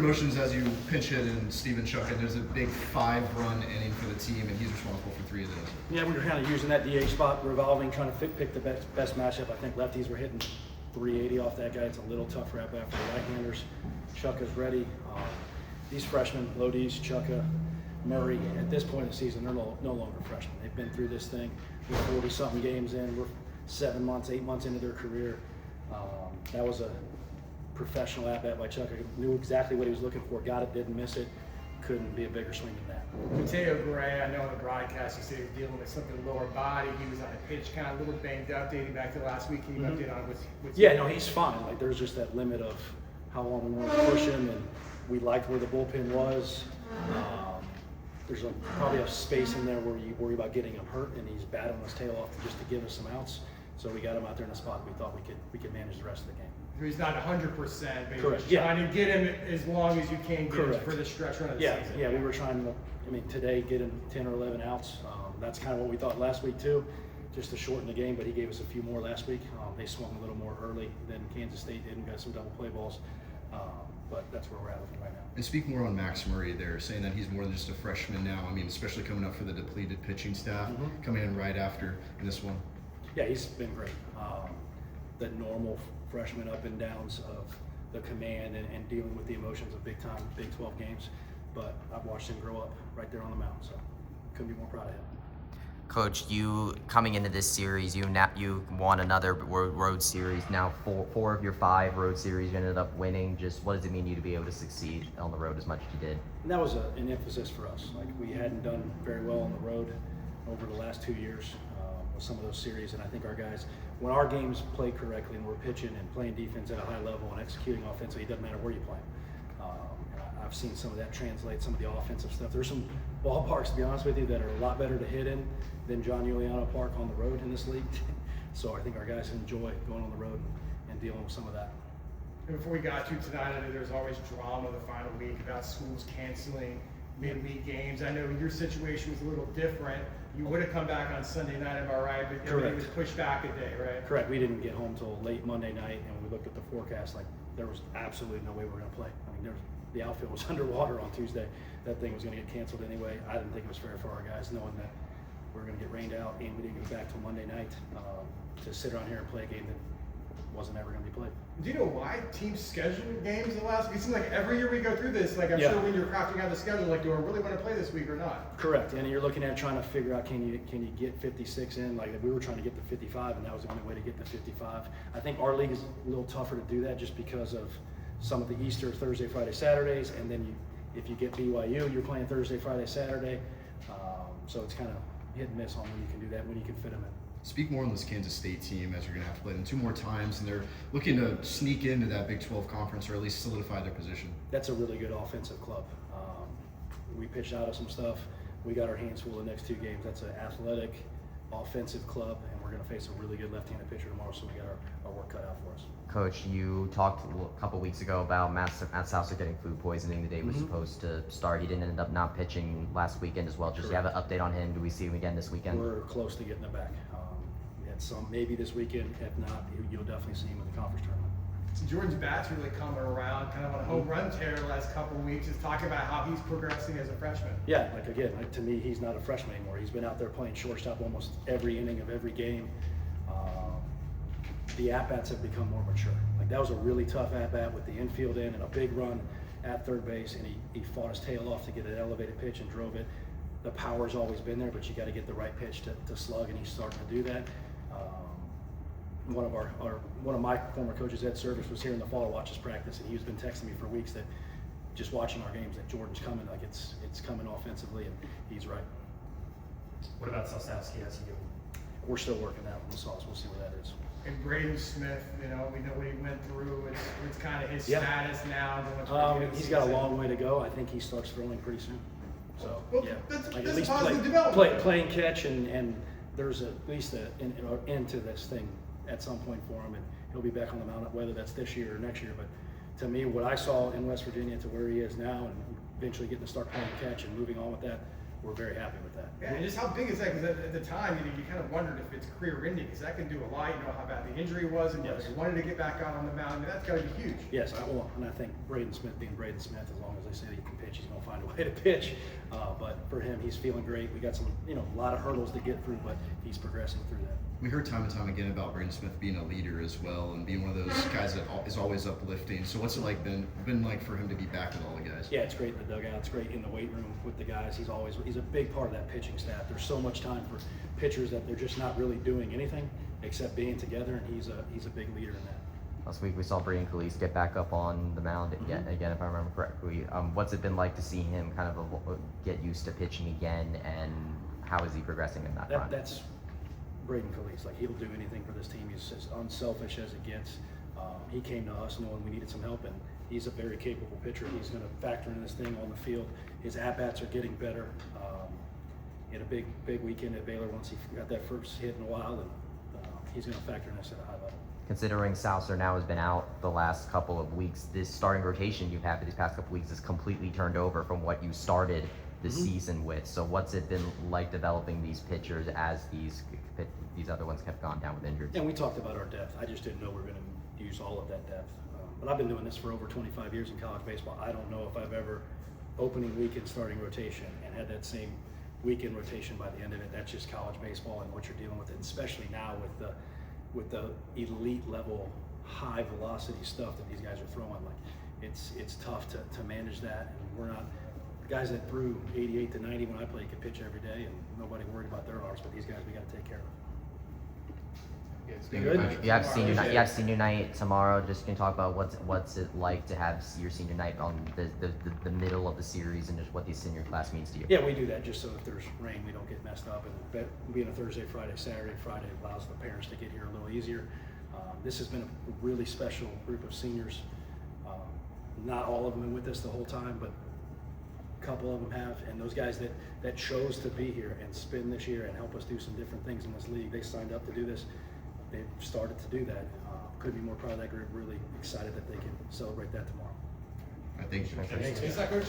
emotions as you pinch hit and Steven Chuck, and there's a big 5-run inning for the team, and he's responsible for 3 of those. Yeah, we were kind of using that DH spot, revolving, trying to pick the best matchup. I think lefties were hitting 380 off that guy. It's a little tough wrap after the right-handers. Chucka's ready. These freshmen, Lodi's, Chucka, Murray, at this point in the season, they're no longer freshmen. They've been through this thing. We're 40-something games in. We're 7 months, 8 months into their career. That was a professional at-bat by Chucka. Knew exactly what he was looking for, got it, didn't miss it. Couldn't be a bigger swing than that. Mateo Gray, I know on the broadcast you said he was dealing with something lower body. He was on a pitch count, a little banged up, dating back to last week. Can you update on it with Yeah, no, he's fine. Like, there's just that limit of how long we want to push him, and we liked where the bullpen was. There's probably a space in there where you worry about getting him hurt, and he's battling his tail off just to give us some outs. So we got him out there in a spot we thought we could manage the rest of the game. He's not 100%, but Correct. you're trying to get him as long as you can get him for the stretch run of the season. Yeah, we were trying to, today get him 10 or 11 outs. That's kind of what we thought last week too, just to shorten the game, but he gave us a few more last week. They swung a little more early than Kansas State did and got some double play balls. But that's where we're at with him right now. And speak more on Max Murray there, saying that he's more than just a freshman now. Especially coming up for the depleted pitching staff, coming in right after this one. Yeah, he's been great. The normal freshman up and downs of the command and dealing with the emotions of big time Big 12 games. But I've watched him grow up right there on the mound, so couldn't be more proud of him. Coach, you coming into this series, you won another road series. Now 4 of your 5 road series you ended up winning. Just what does it mean to you to be able to succeed on the road as much as you did? And that was an emphasis for us. Like, we hadn't done very well on the road over the last 2 years with some of those series, and I think our guys, when our games play correctly and we're pitching and playing defense at a high level and executing offensively, it doesn't matter where you play. I've seen some of that translate, some of the offensive stuff. There's some ballparks, to be honest with you, that are a lot better to hit in than John Juliano Park on the road in this league. So I think our guys enjoy going on the road and dealing with some of that. And before we got to tonight, I know there's always drama the final week about schools canceling midweek games. I know your situation was a little different. You would have come back on Sunday night, am I right? But everything was pushed back a day, right? Correct. We didn't get home till late Monday night, and we looked at the forecast like there was absolutely no way we were going to play. The outfield was underwater on Tuesday. That thing was going to get canceled anyway. I didn't think it was fair for our guys, knowing that we were going to get rained out and we didn't get back till Monday night to sit around here and play a game that wasn't ever going to be played. Do you know why teams schedule games the last week? It seems like every year we go through this, like I'm sure when you're crafting out the schedule, like, do I really want to play this week or not? Correct. And you're looking at trying to figure out, can you get 56 in? Like, we were trying to get to 55, and that was the only way to get to 55. I think our league is a little tougher to do that just because of some of the Easter, Thursday, Friday, Saturdays, and then if you get BYU, you're playing Thursday, Friday, Saturday. So it's kind of hit and miss on when you can do that, when you can fit them in. Speak more on this Kansas State team, as you're going to have to play them 2 more times, and they're looking to sneak into that Big 12 conference or at least solidify their position. That's a really good offensive club. We pitched out of some stuff. We got our hands full the next 2 games. That's an athletic, offensive club, and we're going to face a really good left-handed pitcher tomorrow, so we got our work cut out for us. Coach, you talked a couple weeks ago about Matt Souser getting food poisoning the day he was supposed to start. He didn't end up not pitching last weekend as well. Just you have an update on him? Do we see him again this weekend? We're close to getting him back. We had some maybe this weekend. If not, you'll definitely see him in the conference tournament. So Jordan's bat's really coming around, kind of on a home run tear the last couple of weeks. Just talking about how he's progressing as a freshman. Yeah, to me, he's not a freshman anymore. He's been out there playing shortstop almost every inning of every game. The at-bats have become more mature. Like, that was a really tough at-bat with the infield in and a big run at third base, and he fought his tail off to get an elevated pitch and drove it. The power's always been there, but you got to get the right pitch to slug, and he's starting to do that. One of my former coaches, Ed Service, was here in the fall to watch us practice, and he's been texting me for weeks that just watching our games that Jordan's coming, like it's coming offensively, and he's right. What about Sosnowski? How's he doing? We're still working that with the sauce. We'll see where that is. And Braden Smith, we know what he went through. It's kind of his status now. He's got a long way to go. I think he starts throwing pretty soon. So that's at least positive development. Playing catch, and there's at least an end to this thing at some point for him, and he'll be back on the mound, whether that's this year or next year. But to me, what I saw in West Virginia to where he is now, and eventually getting to start playing catch and moving on with that, we're very happy with that. Yeah, and just how big is that? Because at the time, you kind of wondered if it's career ending, because that can do a lot. You know how bad the injury was, and whether Yes. he wanted to get back out on the mound. I mean, that's got to be huge. Yes, and I think Braden Smith being Braden Smith, as long as they say he can pitch, he's going to find a way to pitch. But for him, he's feeling great. We got some, a lot of hurdles to get through, but he's progressing through that. We heard time and time again about Braden Smith being a leader as well and being one of those guys that is always uplifting. So what's it like been like for him to be back with all the guys? Yeah, it's great in the dugout. It's great in the weight room with the guys. He's a big part of that pitching staff. There's so much time for pitchers that they're just not really doing anything except being together, and he's a big leader in that. Last week we saw Braden Calise get back up on the mound again, if I remember correctly. What's it been like to see him kind of get used to pitching again, and how is he progressing in that front? That's Braden Calise. Like, he'll do anything for this team. He's as unselfish as it gets. He came to us knowing we needed some help, and he's a very capable pitcher. He's going to factor in this thing on the field. His at-bats are getting better. He had a big weekend at Baylor once he got that first hit in a while, and he's going to factor in this at a high level. Considering Souser now has been out the last couple of weeks, this starting rotation you've had for these past couple of weeks is completely turned over from what you started the season with. So what's it been like developing these pitchers as these other ones have gone down with injuries? And we talked about our depth. I just didn't know we were going to use all of that depth. But I've been doing this for over 25 years in college baseball. I don't know if I've ever opening weekend starting rotation and had that same weekend rotation by the end of it. That's just college baseball and what you're dealing with, and especially now with the elite level, high velocity stuff that these guys are throwing. Like, it's tough to manage that, and we're not. The guys that threw 88 to 90 when I played could pitch every day, and nobody worried about their arms. But these guys, we got to take care of. Yeah, good. You have senior night. You have senior night tomorrow. Just can talk about what's it like to have your senior night on the middle of the series, and just what the senior class means to you. Yeah, we do that just so if there's rain, we don't get messed up. And being a Thursday, Friday, Saturday, Friday allows the parents to get here a little easier. This has been a really special group of seniors. Not all of them have been with us the whole time, but a couple of them have. And those guys that chose to be here and spend this year and help us do some different things in this league, they signed up to do this. They've started to do that. Couldn't be more proud of that group. Really excited that they can celebrate that tomorrow. I think. Is that Coach?